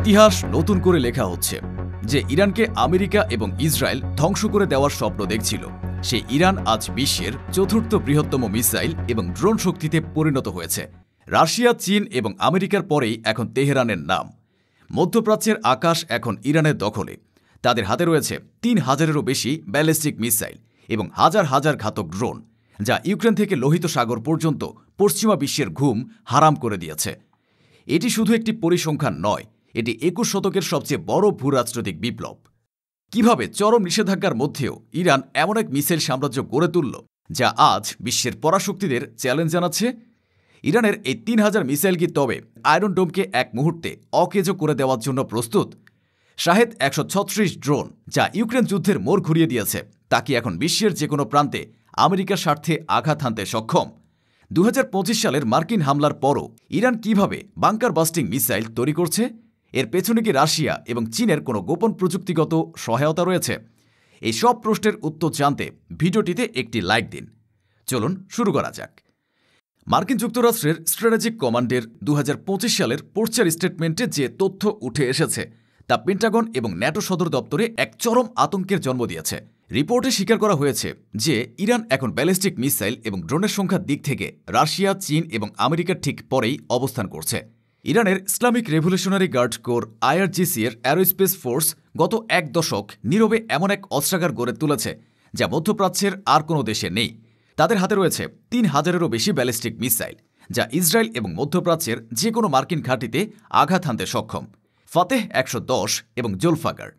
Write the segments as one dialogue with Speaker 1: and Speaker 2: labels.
Speaker 1: ইতিহাস নতুন করে লেখা হচ্ছে। যে ইরানকে আমেরিকা এবং ইসরায়েল ধ্বংস করে দেওয়ার স্বপ্ন দেখছিল, সেই ইরান আজ বিশ্বের চতুর্থ বৃহত্তম মিসাইল এবং ড্রোন শক্তিতে পরিণত হয়েছে। রাশিয়া, চীন এবং আমেরিকার পরেই এখন তেহরানের নাম। মধ্যপ্রাচ্যের আকাশ এখন ইরানের দখলে। তাদের হাতে রয়েছে ৩,০০০-এরও বেশি ব্যালিস্টিক মিসাইল এবং হাজার হাজার ঘাতক ড্রোন, যা ইউক্রেন থেকে লোহিত সাগর পর্যন্ত পশ্চিমা বিশ্বের ঘুম হারাম করে দিয়েছে। এটি শুধু একটি পরিসংখ্যান নয়, এটি ২১ শতকের সবচেয়ে বড় ভূরাজনৈতিক বিপ্লব। কিভাবে চরম নিষেধাজ্ঞার মধ্যেও ইরান এমন এক মিসাইল সাম্রাজ্য গড়ে তুলল, যা আজ বিশ্বের পরাশক্তিদের চ্যালেঞ্জ জানাচ্ছে? ইরানের এই ৩,০০০ মিসাইল কি তবে আয়রন ডোমকে এক মুহূর্তে অকেজো করে দেওয়ার জন্য প্রস্তুত? শাহেদ ১৩৬ ড্রোন, যা ইউক্রেন যুদ্ধের মোড় ঘুরিয়ে দিয়েছে, তা কি এখন বিশ্বের যে কোনো প্রান্তে আমেরিকার স্বার্থে আঘাত হানতে সক্ষম? ২০২৫ সালের মার্কিন হামলার পরও ইরান কিভাবে বাংকার বাস্টিং মিসাইল তৈরি করছে? এর পেছনে কি রাশিয়া এবং চীনের কোনো গোপন প্রযুক্তিগত সহায়তা রয়েছে? এই সব প্রশ্নের উত্তর জানতে ভিডিওটিতে একটি লাইক দিন। চলুন শুরু করা যাক। মার্কিন যুক্তরাষ্ট্রের স্ট্র্যাটেজিক কমান্ডের ২০২৫ সালের পোর্চার স্টেটমেন্টে যে তথ্য উঠে এসেছে, তা পেন্টাগন এবং ন্যাটো সদর দপ্তরে এক চরম আতঙ্কের জন্ম দিয়েছে। রিপোর্টে স্বীকার করা হয়েছে যে ইরান এখন ব্যালিস্টিক মিসাইল এবং ড্রোনের সংখ্যার দিক থেকে রাশিয়া, চীন এবং আমেরিকার ঠিক পরেই অবস্থান করছে। ইরানের Islamic revolutionary guard corps IRGC এর অ্যারোস্পেস ফোর্স গত এক দশক নীরবে এমন এক অস্ত্রাগার গড়ে তুলেছে, যা মধ্যপ্রাচ্যের আর কোনো দেশে নেই। তাদের হাতে রয়েছে ৩,০০০-এরও বেশি ব্যালিস্টিক মিসাইল, যা ইসরায়েল এবং মধ্যপ্রাচ্যের যে কোনো মার্কিন ঘাঁটিতে আঘাত হানতে সক্ষম। ফাতেহ ১১০ এবং জুলফাকার,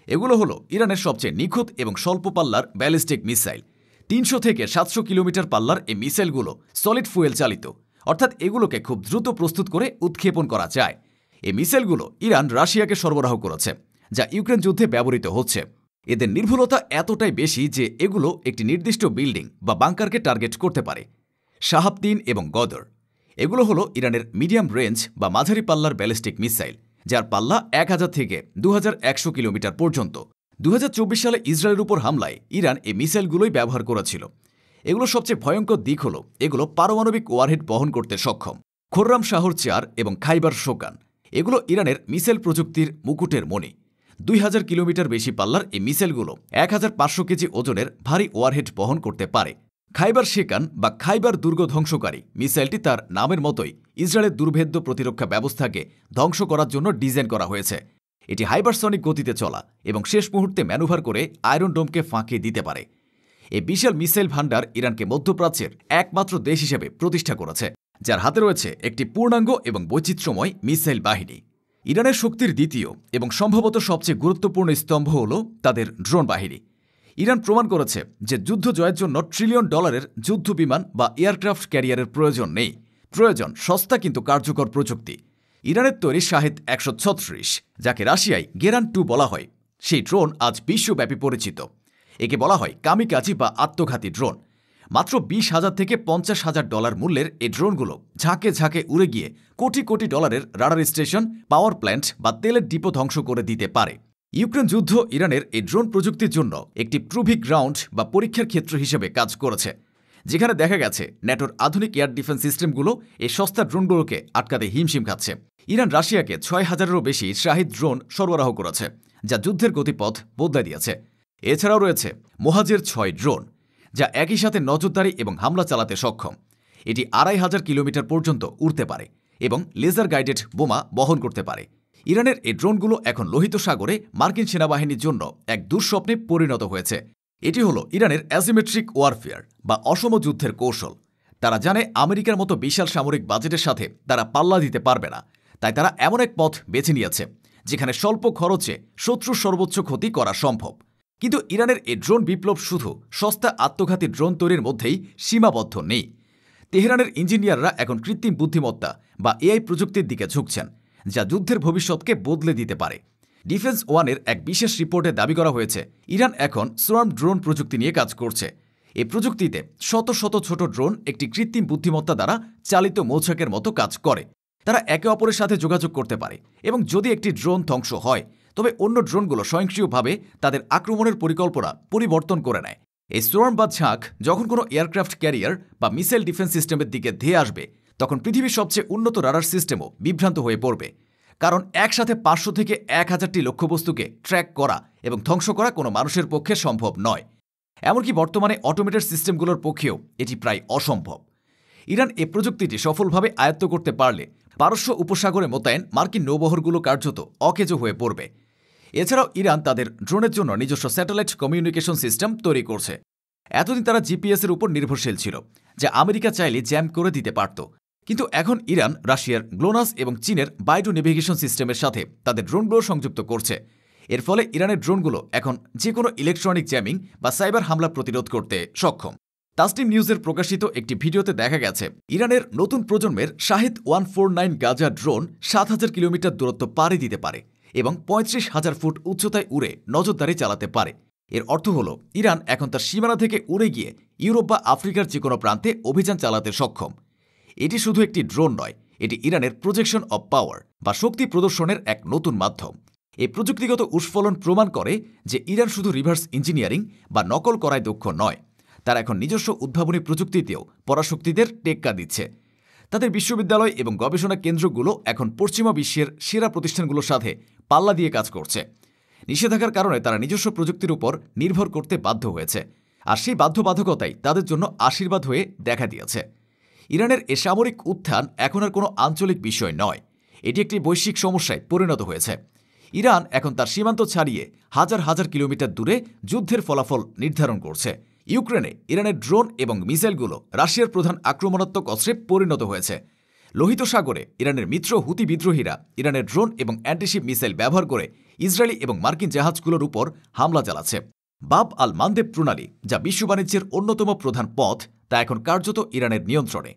Speaker 1: এগুলো হলো ইরানের সবচেয়ে নিখুঁত এবং স্বল্প পাল্লার ব্যালিস্টিক মিসাইল। ৩০০ থেকে ৭০০ কিলোমিটার পাল্লার এই মিসাইলগুলো সলিড ফুয়েল চালিত, অর্থাৎ এগুলোকে খুব দ্রুত প্রস্তুত করে উৎক্ষেপণ করা যায়। এই মিসাইলগুলো ইরান রাশিয়াকে সরবরাহ করেছে, যা ইউক্রেন যুদ্ধে ব্যবহৃত হচ্ছে। এদের নির্ভুলতা এতটাই বেশি যে এগুলো একটি নির্দিষ্ট বিল্ডিং বা বাংকারকে টার্গেট করতে পারে। শাহাব ৩ এবং গদর, এগুলো হলো ইরানের মিডিয়াম রেঞ্জ বা মাঝারি পাল্লার ব্যালিস্টিক মিসাইল, যার পাল্লা ১,০০০ থেকে ২,১০০ কিলোমিটার পর্যন্ত। ২০২৪ সালে ইসরায়েলের উপর হামলায় ইরান এই মিসাইলগুলোই ব্যবহার করেছিল। এগুলো সবচেয়ে ভয়ঙ্কর দিক হল এগুলো পারমাণবিক ওয়ারহেড বহন করতে সক্ষম। খোররাম শাহর ৪ এবং খাইবার শোকান, এগুলো ইরানের মিসাইল প্রযুক্তির মুকুটের মণি। ২,০০০ কিলোমিটার বেশি পাল্লার এই মিসাইলগুলো ১,৫০০ কেজি ওজনের ভারী ওয়ারহেড বহন করতে পারে। খাইবার শেকান বা খাইবার দুর্গ ধ্বংসকারী মিসাইলটি তার নামের মতোই ইসরায়েলের দুর্ভেদ্য প্রতিরক্ষা ব্যবস্থাকে ধ্বংস করার জন্য ডিজাইন করা হয়েছে। এটি হাইপারসনিক গতিতে চলা এবং শেষ মুহূর্তে ম্যানুভার করে আয়রন ডোমকে ফাঁকি দিতে পারে। এই বিশাল মিসাইল ভান্ডার ইরানকে মধ্যপ্রাচ্যের একমাত্র দেশ হিসেবে প্রতিষ্ঠা করেছে, যার হাতে রয়েছে একটি পূর্ণাঙ্গ এবং বৈচিত্র্যময় মিসাইল বাহিনী। ইরানের শক্তির দ্বিতীয় এবং সম্ভবত সবচেয়ে গুরুত্বপূর্ণ স্তম্ভ হল তাদের ড্রোন বাহিনী। ইরান প্রমাণ করেছে যে যুদ্ধ জয়ের জন্য $1 ট্রিলিয়ন যুদ্ধ বিমান বা এয়ারক্রাফট ক্যারিয়ারের প্রয়োজন নেই। প্রয়োজন সস্তা কিন্তু কার্যকর প্রযুক্তি। ইরানের তৈরি শাহেদ ১৩৬, যাকে রাশিয়ায় গেরান 2 বলা হয়, সেই ড্রোন আজ বিশ্বব্যাপী পরিচিত। একে বলা হয় কামিকাজি বা আত্মঘাতী ড্রোন। মাত্র $২০,০০০ থেকে $৫০,০০০ মূল্যের এই ড্রোনগুলো ঝাঁকে ঝাঁকে উড়ে গিয়ে কোটি কোটি ডলারের রাডার স্টেশন, পাওয়ার প্ল্যান্ট বা তেলের ডিপো ধ্বংস করে দিতে পারে। ইউক্রেন যুদ্ধ ইরানের এই ড্রোন প্রযুক্তির জন্য একটি প্রুভিং গ্রাউন্ড বা পরীক্ষার ক্ষেত্র হিসেবে কাজ করেছে, যেখানে দেখা গেছে ন্যাটোর আধুনিক এয়ার ডিফেন্স সিস্টেমগুলো এই সস্তা ড্রোনগুলোকে আটকাতে হিমশিম খাচ্ছে। ইরান রাশিয়াকে ৬,০০০-এরও বেশি শাহিদ ড্রোন সরবরাহ করেছে, যা যুদ্ধের গতিপথ বদলে দিয়েছে। এছাড়াও রয়েছে মোহাজের ৬ ড্রোন, যা একই সাথে নজরদারি এবং হামলা চালাতে সক্ষম। এটি ২,৫০০ কিলোমিটার পর্যন্ত উড়তে পারে এবং লেজার গাইডেড বোমা বহন করতে পারে। ইরানের এই ড্রোনগুলো এখন লোহিত সাগরে মার্কিন সেনাবাহিনীর জন্য এক দুঃস্বপ্নে পরিণত হয়েছে। এটি হলো ইরানের অ্যাসিমেট্রিক ওয়ারফেয়ার বা অসম যুদ্ধের কৌশল। তারা জানে আমেরিকার মতো বিশাল সামরিক বাজেটের সাথে তারা পাল্লা দিতে পারবে না, তাই তারা এমন এক পথ বেছে নিয়েছে যেখানে স্বল্প খরচে শত্রুর সর্বোচ্চ ক্ষতি করা সম্ভব। কিন্তু ইরানের এই ড্রোন বিপ্লব শুধু সস্তা আত্মঘাতী ড্রোন তৈরির মধ্যেই সীমাবদ্ধ নেই। তেহরানের ইঞ্জিনিয়াররা এখন কৃত্রিম বুদ্ধিমত্তা বা AI প্রযুক্তির দিকে ঝুঁকছেন, যা যুদ্ধের ভবিষ্যৎকে বদলে দিতে পারে। ডিফেন্স ওয়ানের এক বিশেষ রিপোর্টে দাবি করা হয়েছে ইরান এখন সোয়ার্ম ড্রোন প্রযুক্তি নিয়ে কাজ করছে। এই প্রযুক্তিতে শত শত ছোট ড্রোন একটি কৃত্রিম বুদ্ধিমত্তা দ্বারা চালিত মৌচাকের মতো কাজ করে। তারা একে অপরের সাথে যোগাযোগ করতে পারে এবং যদি একটি ড্রোন ধ্বংস হয়, তবে অন্য ড্রোনগুলো স্বয়ংক্রিয়ভাবে তাদের আক্রমণের পরিকল্পনা পরিবর্তন করে নেয়। এই সোয়ার্ম বা ঝাঁক যখন কোনো এয়ারক্রাফট ক্যারিয়ার বা মিসাইল ডিফেন্স সিস্টেমের দিকে ধেয়ে আসবে, তখন পৃথিবীর সবচেয়ে উন্নত রাডার সিস্টেমও বিভ্রান্ত হয়ে পড়বে। কারণ একসাথে 500 থেকে 1000টি লক্ষ্যবস্তুকে ট্র্যাক করা এবং ধ্বংস করা কোনো মানুষের পক্ষে সম্ভব নয়। এমনকি বর্তমানে অটোমেটেড সিস্টেমগুলোর পক্ষেও এটি প্রায় অসম্ভব। ইরান এ প্রযুক্তিটি সফলভাবে আয়ত্ত করতে পারলে পারস্য উপসাগরে মোতায়েন মার্কিন নৌবহরগুলো কার্যত অকেজো হয়ে পড়বে। এছাড়াও ইরান তাদের ড্রোনের জন্য নিজস্ব স্যাটেলাইট কমিউনিকেশন সিস্টেম তৈরি করছে। এতদিন তারা জিপিএসের উপর নির্ভরশীল ছিল, যা আমেরিকা চাইলে জ্যাম করে দিতে পারত। কিন্তু এখন ইরান রাশিয়ার গ্লোনাস এবং চীনের বাইডো নেভিগেশন সিস্টেমের সাথে তাদের ড্রোনগুলো সংযুক্ত করছে। এর ফলে ইরানের ড্রোনগুলো এখন যে কোনো ইলেকট্রনিক জ্যামিং বা সাইবার হামলা প্রতিরোধ করতে সক্ষম। তাসনিম নিউজের প্রকাশিত একটি ভিডিওতে দেখা গেছে ইরানের নতুন প্রজন্মের শাহিদ 149 গাজা ড্রোন 7000 কিলোমিটার দূরত্ব পাড়ি দিতে পারে এবং 35,000 ফুট উচ্চতায় উড়ে নজরদারি চালাতে পারে। এর অর্থ হল ইরান এখন তার সীমানা থেকে উড়ে গিয়ে ইউরোপ বা আফ্রিকার যে কোনো প্রান্তে অভিযান চালাতে সক্ষম। এটি শুধু একটি ড্রোন নয়, এটি ইরানের প্রজেকশন অব পাওয়ার বা শক্তি প্রদর্শনের এক নতুন মাধ্যম। এই প্রযুক্তিগত উৎফলন প্রমাণ করে যে ইরান শুধু রিভার্স ইঞ্জিনিয়ারিং বা নকল করায় দক্ষ নয়, তারা এখন নিজস্ব উদ্ভাবনী প্রযুক্তিতেও পরাশক্তিদের টেক্কা দিচ্ছে। তাদের বিশ্ববিদ্যালয় এবং গবেষণা কেন্দ্রগুলো এখন পশ্চিমা বিশ্বের সেরা প্রতিষ্ঠানগুলোর সাথে পাল্লা দিয়ে কাজ করছে। নিষেধাজ্ঞার কারণে তারা নিজস্ব প্রযুক্তির উপর নির্ভর করতে বাধ্য হয়েছে, আর সেই বাধ্যবাধকতাই তাদের জন্য আশীর্বাদ হয়ে দেখা দিয়েছে। ইরানের এ সামরিক উত্থান এখন আর কোনো আঞ্চলিক বিষয় নয়, এটি একটি বৈশ্বিক সমস্যায় পরিণত হয়েছে। ইরান এখন তার সীমান্ত ছাড়িয়ে হাজার হাজার কিলোমিটার দূরে যুদ্ধের ফলাফল নির্ধারণ করছে। ইউক্রেনে ইরানের ড্রোন এবং মিসাইলগুলো রাশিয়ার প্রধান আক্রমণাত্মক অস্ত্রে পরিণত হয়েছে। লোহিত সাগরে ইরানের মিত্র হুতি বিদ্রোহীরা ইরানের ড্রোন এবং অ্যান্টিশিপ মিসাইল ব্যবহার করে ইসরায়েলি এবং মার্কিন জাহাজগুলোর উপর হামলা চালাচ্ছে। বাব আল মানদেব প্রণালী, যা বিশ্ব বাণিজ্যের অন্যতম প্রধান পথ, তা এখন কার্যত ইরানের নিয়ন্ত্রণে।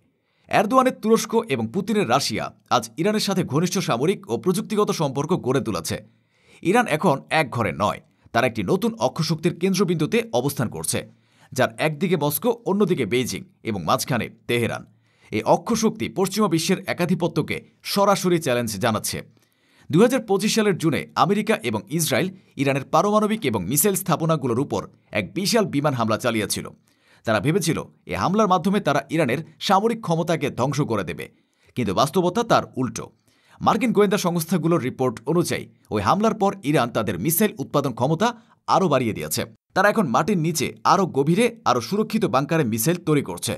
Speaker 1: এরদোয়ানের তুরস্ক এবং পুতিনের রাশিয়া আজ ইরানের সাথে ঘনিষ্ঠ সামরিক ও প্রযুক্তিগত সম্পর্ক গড়ে তুলেছে। ইরান এখন এক ঘরে নয়, তারা একটি নতুন অক্ষশক্তির কেন্দ্রবিন্দুতে অবস্থান করছে, যার একদিকে মস্কো, অন্যদিকে বেইজিং এবং মাঝখানে তেহরান। এই অক্ষশক্তি পশ্চিমা বিশ্বের একাধিপত্যকে সরাসরি চ্যালেঞ্জ জানাচ্ছে। 2025 সালের জুনে আমেরিকা এবং ইসরায়েল ইরানের পারমাণবিক এবং মিসাইল স্থাপনাগুলোর উপর এক বিশাল বিমান হামলা চালিয়েছিল। তারা ভেবেছিল এ হামলার মাধ্যমে তারা ইরানের সামরিক ক্ষমতাকে ধ্বংস করে দেবে, কিন্তু বাস্তবতা তার উল্টো। মার্কিন গোয়েন্দা সংস্থাগুলোর রিপোর্ট অনুযায়ী ওই হামলার পর ইরান তাদের মিসাইল উৎপাদন ক্ষমতা আরও বাড়িয়ে দিয়েছে। তারা এখন মাটির নিচে আরও গভীরে আরও সুরক্ষিত বাংকারে মিসাইল তৈরি করছে।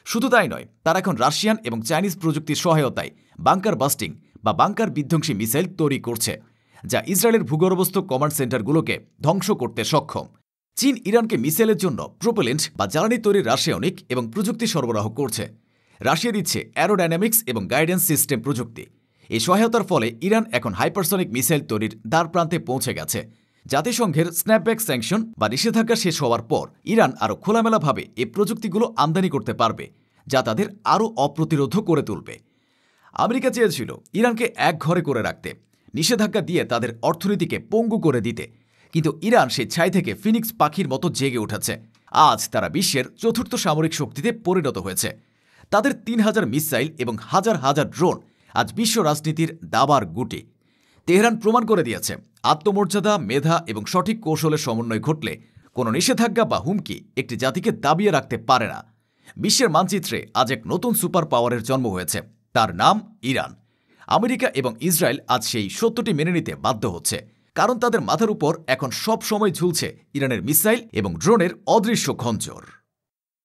Speaker 1: শুধু তাই নয়, তারা এখন রাশিয়ান এবং চাইনিজ প্রযুক্তির সহায়তায় বাংকার বাস্টিং বা বাংকার বিধ্বংসী মিসাইল তৈরি করছে, যা ইসরায়েলের ভূগর্ভস্থ কমান্ড সেন্টারগুলোকে ধ্বংস করতে সক্ষম। চীন ইরানকে মিসাইলের জন্য প্রোপেলেন্ট বা জ্বালানি তৈরির রাসায়নিক এবং প্রযুক্তি সরবরাহ করছে। রাশিয়া দিচ্ছে অ্যারোডাইনামিক্স এবং গাইডেন্স সিস্টেম প্রযুক্তি। এই সহায়তার ফলে ইরান এখন হাইপারসনিক মিসাইল তৈরির দ্বারপ্রান্তে পৌঁছে গেছে। জাতিসংঘের স্ন্যাপব্যাক স্যাংশন বা নিষেধাজ্ঞা শেষ হওয়ার পর ইরান আরও খোলামেলাভাবে এই প্রযুক্তিগুলো আমদানি করতে পারবে, যা তাদের আরও অপ্রতিরোধ করে তুলবে। আমেরিকা চেয়েছিল ইরানকে এক ঘরে করে রাখতে, নিষেধাজ্ঞা দিয়ে তাদের অর্থনীতিকে পঙ্গু করে দিতে, কিন্তু ইরান সেই ছাই থেকে ফিনিক্স পাখির মতো জেগে উঠেছে। আজ তারা বিশ্বের চতুর্থ সামরিক শক্তিতে পরিণত হয়েছে। তাদের 3000 মিসাইল এবং হাজার হাজার ড্রোন আজ বিশ্ব রাজনীতির দাবার গুটি। তেহরান প্রমাণ করে দিয়েছে আত্মমর্যাদা, মেধা এবং সঠিক কৌশলের সমন্বয় ঘটলে কোনো নিষেধাজ্ঞা বা হুমকি একটি জাতিকে দাবিয়ে রাখতে পারে না। বিশ্বের মানচিত্রে আজ এক নতুন সুপার পাওয়ারের জন্ম হয়েছে, তার নাম ইরান। আমেরিকা এবং ইসরায়েল আজ সেই সত্যটি মেনে নিতে বাধ্য হচ্ছে, কারণ তাদের মাথার উপর এখন সব সময় ঝুলছে ইরানের মিসাইল এবং ড্রোনের অদৃশ্য খঞ্জর।